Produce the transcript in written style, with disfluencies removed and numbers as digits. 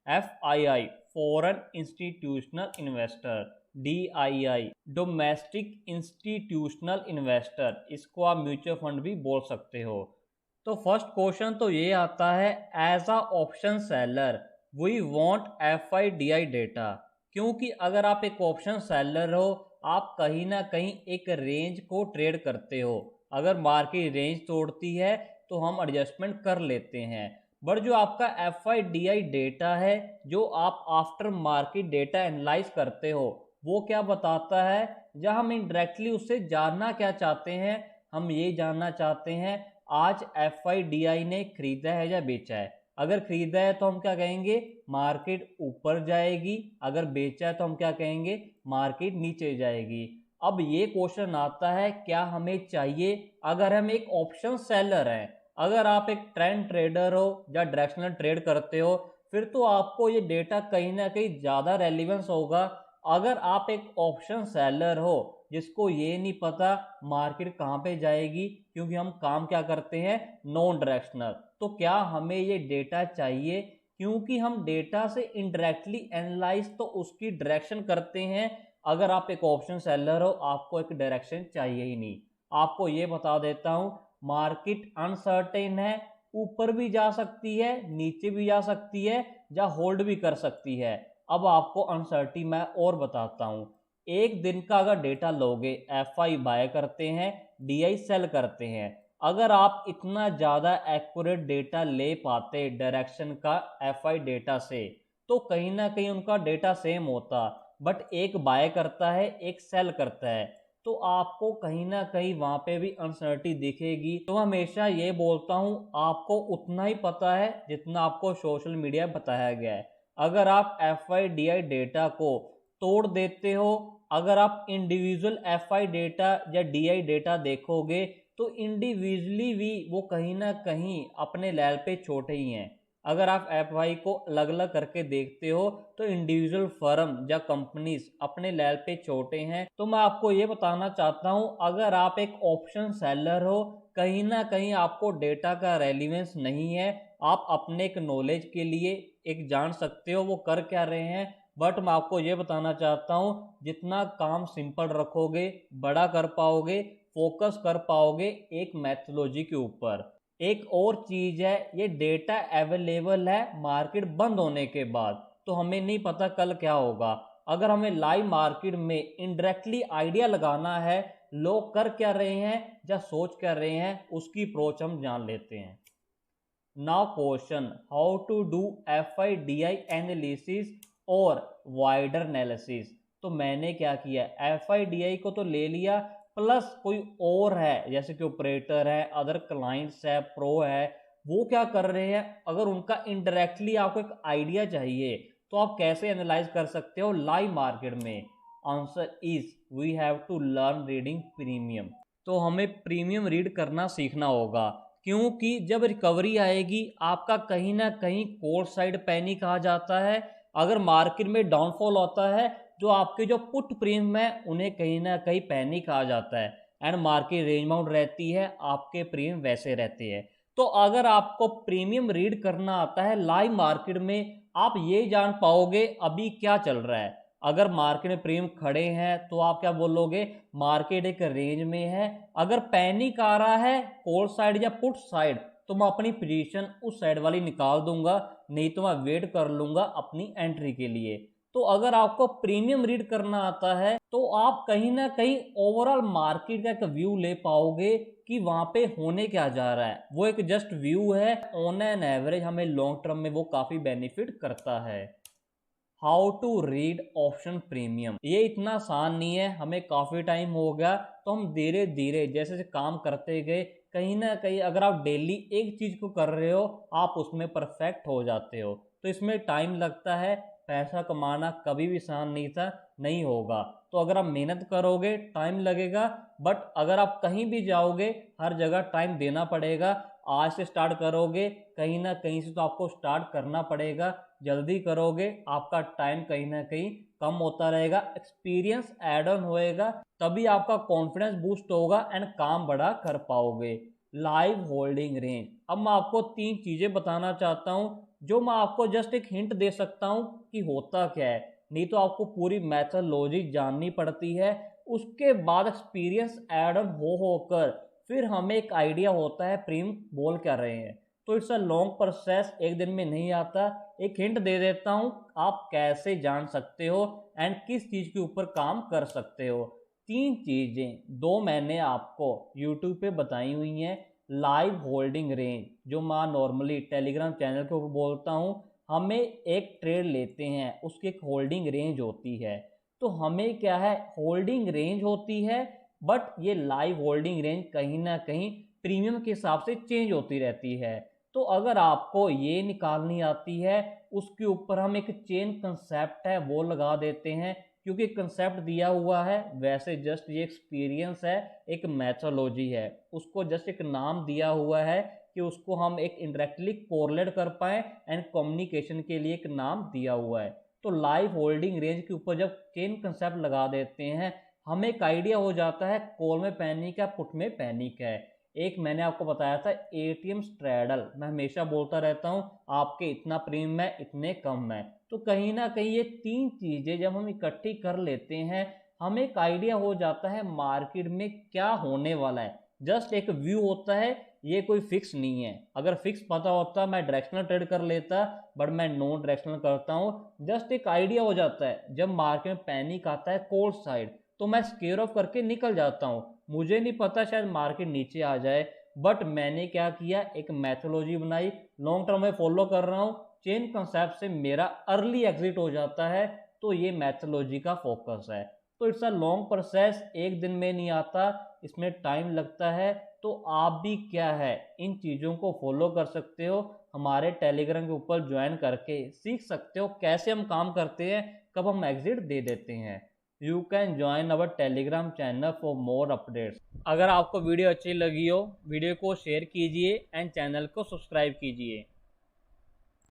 FII foreign institutional investor, DII domestic institutional investor, इसको आप mutual fund भी बोल सकते हो। तो फर्स्ट क्वेश्चन तो ये आता है, as a option seller we want FIDI data. क्योंकि अगर आप एक ऑप्शन सेलर हो, आप कहीं ना कहीं एक रेंज को ट्रेड करते हो। अगर मार्केट रेंज तोड़ती है तो हम एडजस्टमेंट कर लेते हैं। बट जो आपका FIDI डेटा है, जो आप आफ्टर मार्केट डेटा एनालाइज करते हो, वो क्या बताता है, जहां हम इनडायरेक्टली उससे जानना क्या चाहते हैं, हम ये जानना चाहते हैं आज FIDI ने खरीदा है या बेचा है। अगर खरीदा है तो हम क्या कहेंगे, मार्केट ऊपर जाएगी। अगर बेचा है तो हम क्या कहेंगे, मार्केट नीचे जाएगी। अब ये क्वेश्चन आता है, क्या हमें चाहिए, अगर हम एक ऑप्शन सेलर हैं, अगर आप एक ट्रेंड ट्रेडर हो या डायरेक्शनल ट्रेड करते हो, फिर तो आपको ये डेटा कहीं ना कहीं ज़्यादा रेलिवेंस होगा। अगर आप एक ऑप्शन सेलर हो जिसको ये नहीं पता मार्केट कहाँ पे जाएगी, क्योंकि हम काम क्या करते हैं, नॉन डायरेक्शनल, तो क्या हमें ये डेटा चाहिए, क्योंकि हम डेटा से इनडायरेक्टली एनालाइज तो उसकी डायरेक्शन करते हैं। अगर आप एक ऑप्शन सेलर हो, आपको एक डायरेक्शन चाहिए ही नहीं। आपको ये बता देता हूं, मार्केट अनसर्टेन है, ऊपर भी जा सकती है, नीचे भी जा सकती है, या होल्ड भी कर सकती है। अब आपको अनसर्टी मैं और बताता हूं। एक दिन का अगर डेटा लोगे, FI बाय करते हैं, DI सेल करते हैं। अगर आप इतना ज़्यादा एक्यूरेट डेटा ले पाते डायरेक्शन का FI डेटा से, तो कहीं ना कहीं उनका डेटा सेम होता। बट एक बाय करता है, एक सेल करता है, तो आपको कहीं ना कहीं वहां पे भी अनसर्टी दिखेगी। तो हमेशा ये बोलता हूं, आपको उतना ही पता है जितना आपको सोशल मीडिया बताया गया है। अगर आप FIDI डेटा को तोड़ देते हो, अगर आप इंडिविजुअल FI डेटा या DI डेटा देखोगे, तो इंडिविजुअली भी वो कहीं ना कहीं अपने लेवल पे छोटे ही हैं। अगर आप FI को अलग अलग करके देखते हो, तो इंडिविजुअल फर्म या कंपनीज अपने लेवल पे छोटे हैं। तो मैं आपको ये बताना चाहता हूं, अगर आप एक ऑप्शन सेलर हो, कहीं ना कहीं आपको डेटा का रेलिवेंस नहीं है। आप अपने एक नॉलेज के लिए एक जान सकते हो वो कर क्या रहे हैं। बट मैं आपको ये बताना चाहता हूँ, जितना काम सिंपल रखोगे, बड़ा कर पाओगे, फोकस कर पाओगे एक मैथोलॉजी के ऊपर। एक और चीज है, ये डेटा अवेलेबल है मार्केट बंद होने के बाद, तो हमें नहीं पता कल क्या होगा। अगर हमें लाइव मार्केट में इनडायरेक्टली आइडिया लगाना है, लोग कर क्या रहे हैं या सोच क्या रहे हैं, उसकी अप्रोच हम जान लेते हैं। Now question, how to do FIDI analysis और वाइडर एनालिसिस। तो मैंने क्या किया, FIDI को तो ले लिया, प्लस कोई और है जैसे कि ऑपरेटर है, अदर क्लाइंट्स है, प्रो है, वो क्या कर रहे हैं। अगर उनका इनडायरेक्टली आपको एक आइडिया चाहिए, तो आप कैसे एनालाइज कर सकते हो लाइव मार्केट में। Answer is we have to learn reading premium. तो हमें प्रीमियम रीड करना सीखना होगा, क्योंकि जब रिकवरी आएगी, आपका कहीं ना कहीं कोर साइड पैनिक आ जाता है। अगर मार्केट में डाउनफॉल होता है, जो आपके जो पुट प्रीमियम है उन्हें कहीं ना कहीं पैनिक आ जाता है, एंड मार्केट रेंज बाउंड रहती है, आपके प्रीमियम वैसे रहते हैं। तो अगर आपको प्रीमियम रीड करना आता है लाइव मार्केट में, आप ये जान पाओगे अभी क्या चल रहा है। अगर मार्केट में प्रीमियम खड़े हैं तो आप क्या बोलोगे, मार्केट एक रेंज में है। अगर पैनिक आ रहा है कॉल साइड या पुट साइड, तो मैं अपनी पोजीशन उस साइड वाली निकाल दूंगा, नहीं तो मैं वेट कर लूंगा अपनी एंट्री के लिए। तो अगर आपको प्रीमियम रीड करना आता है, तो आप कहीं ना कहीं ओवरऑल मार्केट का एक व्यू ले पाओगे कि वहां पे होने क्या जा रहा है। वो एक जस्ट व्यू है, ऑन एन एवरेज हमें लॉन्ग टर्म में वो काफी बेनिफिट करता है। How to read option premium, ये इतना आसान नहीं है, हमें काफ़ी टाइम हो गया, तो हम धीरे धीरे जैसे जैसे काम करते गए, कहीं ना कहीं अगर आप डेली एक चीज़ को कर रहे हो, आप उसमें परफेक्ट हो जाते हो। तो इसमें टाइम लगता है, पैसा कमाना कभी भी आसान नहीं था, नहीं होगा। तो अगर आप मेहनत करोगे टाइम लगेगा, बट अगर आप कहीं भी जाओगे हर जगह टाइम देना पड़ेगा। आज से स्टार्ट करोगे, कहीं ना कहीं से तो आपको स्टार्ट करना पड़ेगा। जल्दी करोगे, आपका टाइम कहीं ना कहीं कम होता रहेगा, एक्सपीरियंस ऐड ऑन होएगा, तभी आपका कॉन्फिडेंस बूस्ट होगा एंड काम बड़ा कर पाओगे। लाइव होल्डिंग रेंज, अब मैं आपको तीन चीजें बताना चाहता हूं जो मैं आपको जस्ट एक हिंट दे सकता हूँ कि होता क्या है, नहीं तो आपको पूरी मैथोलॉजी जाननी पड़ती है। उसके बाद एक्सपीरियंस ऐड ऑन हो होकर फिर हमें एक आइडिया होता है प्रीमियम बोल क्या रहे हैं। तो इट्स अ लॉन्ग प्रोसेस, एक दिन में नहीं आता। एक हिंट दे देता हूँ आप कैसे जान सकते हो एंड किस चीज़ के ऊपर काम कर सकते हो। 3 चीज़ें 2 मैंने आपको यूट्यूब पे बताई हुई हैं। लाइव होल्डिंग रेंज, जो मैं नॉर्मली टेलीग्राम चैनल के ऊपर बोलता हूँ, हमें एक ट्रेड लेते हैं उसकी एक होल्डिंग रेंज होती है। तो हमें क्या है, होल्डिंग रेंज होती है, बट ये लाइव होल्डिंग रेंज कहीं ना कहीं प्रीमियम के हिसाब से चेंज होती रहती है। तो अगर आपको ये निकालनी आती है, उसके ऊपर हम एक चेन कंसेप्ट है वो लगा देते हैं, क्योंकि कंसेप्ट दिया हुआ है। वैसे जस्ट ये एक्सपीरियंस है, एक मैथोलॉजी है, उसको जस्ट एक नाम दिया हुआ है कि उसको हम एक इंडायरेक्टली कोरिलेट कर पाए एंड कम्युनिकेशन के लिए एक नाम दिया हुआ है। तो लाइव होल्डिंग रेंज के ऊपर जब चेन कंसेप्ट लगा देते हैं, हमें एक आइडिया हो जाता है कॉल में पैनिक है, पुट में पैनिक है। एक मैंने आपको बताया था एटीएम स्ट्रैडल, मैं हमेशा बोलता रहता हूँ आपके इतना प्रीमियम है, इतने कम है। तो कहीं ना कहीं ये 3 चीजें जब हम इकट्ठी कर लेते हैं, हमें एक आइडिया हो जाता है मार्केट में क्या होने वाला है। जस्ट एक व्यू होता है, ये कोई फिक्स नहीं है। अगर फिक्स पता होता मैं डायरेक्शनल ट्रेड कर लेता, बट मैं नॉन डायरेक्शनल करता हूँ। जस्ट एक आइडिया हो जाता है जब मार्केट में पैनिक आता है कोल्ड साइड, तो मैं स्केयर ऑफ करके निकल जाता हूँ। मुझे नहीं पता शायद मार्केट नीचे आ जाए, बट मैंने क्या किया, एक मैथोलॉजी बनाई, लॉन्ग टर्म में फॉलो कर रहा हूँ, चेन कंसेप्ट से मेरा अर्ली एग्जिट हो जाता है। तो ये मैथोलॉजी का फोकस है। तो इट्स अ लॉन्ग प्रोसेस, एक दिन में नहीं आता, इसमें टाइम लगता है। तो आप भी क्या है, इन चीज़ों को फॉलो कर सकते हो, हमारे टेलीग्राम के ऊपर ज्वाइन करके सीख सकते हो कैसे हम काम करते हैं, कब हम एग्जिट दे देते हैं। You can join our Telegram channel for more updates. अगर आपको वीडियो अच्छी लगी हो, वीडियो को शेयर कीजिए एंड चैनल को सब्सक्राइब कीजिए।